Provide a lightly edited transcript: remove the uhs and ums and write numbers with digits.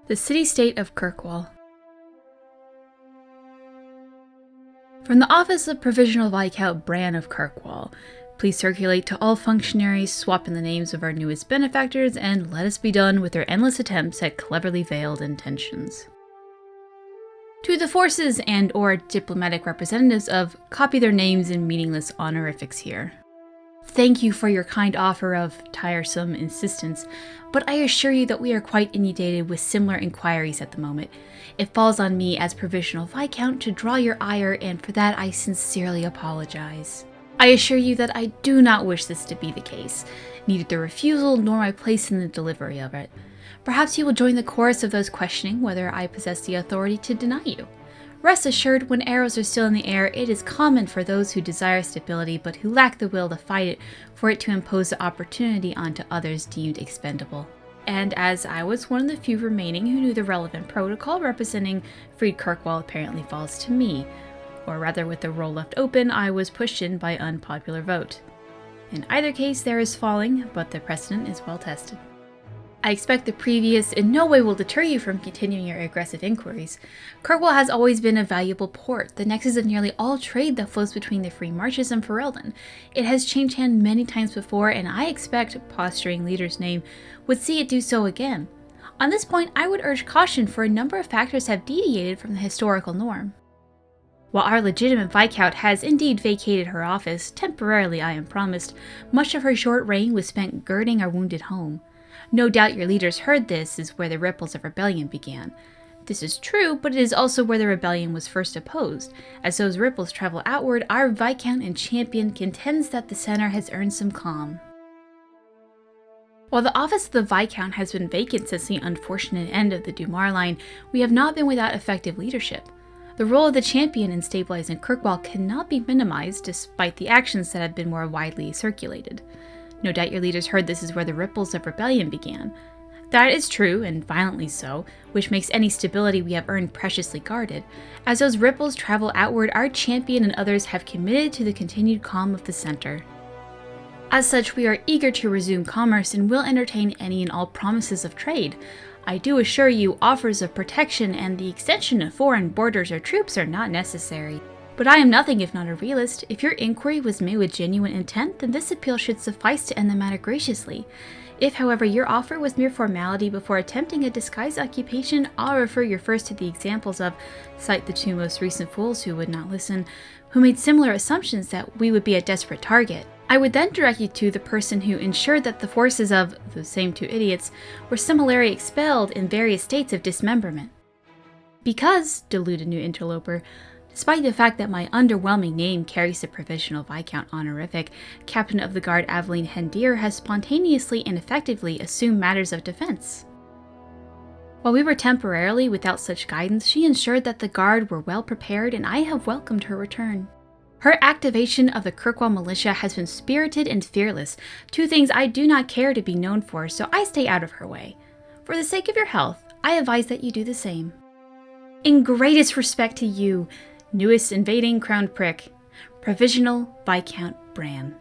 The city-state of Kirkwall. From the office of Provisional Viscount Bran of Kirkwall, please circulate to all functionaries, swap in the names of our newest benefactors, and let us be done with their endless attempts at cleverly veiled intentions. To the forces and or diplomatic representatives of copy their names in meaningless honorifics here. Thank you for your kind offer of tiresome insistence, but I assure you that we are quite inundated with similar inquiries at the moment. It falls on me as Provisional Viscount to draw your ire, and for that I sincerely apologize. I assure you that I do not wish this to be the case, neither the refusal nor my place in the delivery of it. Perhaps you will join the chorus of those questioning whether I possess the authority to deny you. Rest assured, when arrows are still in the air, it is common for those who desire stability but who lack the will to fight it for it to impose the opportunity onto others deemed expendable. And as I was one of the few remaining who knew the relevant protocol representing freed Kirkwall apparently falls to me, or rather with the role left open, I was pushed in by unpopular vote. In either case there is falling, but the precedent is well tested. I expect the previous in no way will deter you from continuing your aggressive inquiries. Kirkwall has always been a valuable port, the nexus of nearly all trade that flows between the Free Marches and Ferelden. It has changed hand many times before, and I expect posturing leader's name would see it do so again. On this point, I would urge caution, for a number of factors have deviated from the historical norm. While our legitimate Viscount has indeed vacated her office, temporarily I am promised, much of her short reign was spent girding our wounded home. No doubt your leaders heard this is where the ripples of rebellion began. This is true, but it is also where the rebellion was first opposed. As those ripples travel outward, our Viscount and champion contends that the center has earned some calm. While the office of the Viscount has been vacant since the unfortunate end of the Dumar line, we have not been without effective leadership. The role of the champion in stabilizing Kirkwall cannot be minimized despite the actions that have been more widely circulated. No doubt your leaders heard this is where the ripples of rebellion began. That is true, and violently so, which makes any stability we have earned preciously guarded. As those ripples travel outward, our champion and others have committed to the continued calm of the center. As such, we are eager to resume commerce and will entertain any and all promises of trade. I do assure you, offers of protection and the extension of foreign borders or troops are not necessary. But I am nothing if not a realist. If your inquiry was made with genuine intent, then this appeal should suffice to end the matter graciously. If, however, your offer was mere formality before attempting a disguised occupation, I'll refer you first to the examples of, cite the two most recent fools who would not listen, who made similar assumptions that we would be a desperate target. I would then direct you to the person who ensured that the forces of the same two idiots were similarly expelled in various states of dismemberment. Because, deluded new interloper, despite the fact that my underwhelming name carries the Provisional Viscount honorific, Captain of the Guard Aveline Hendir has spontaneously and effectively assumed matters of defense. While we were temporarily without such guidance, she ensured that the Guard were well prepared, and I have welcomed her return. Her activation of the Kirkwall militia has been spirited and fearless, two things I do not care to be known for, so I stay out of her way. For the sake of your health, I advise that you do the same. In greatest respect to you, newest invading crowned prick, Provisional Viscount Bran.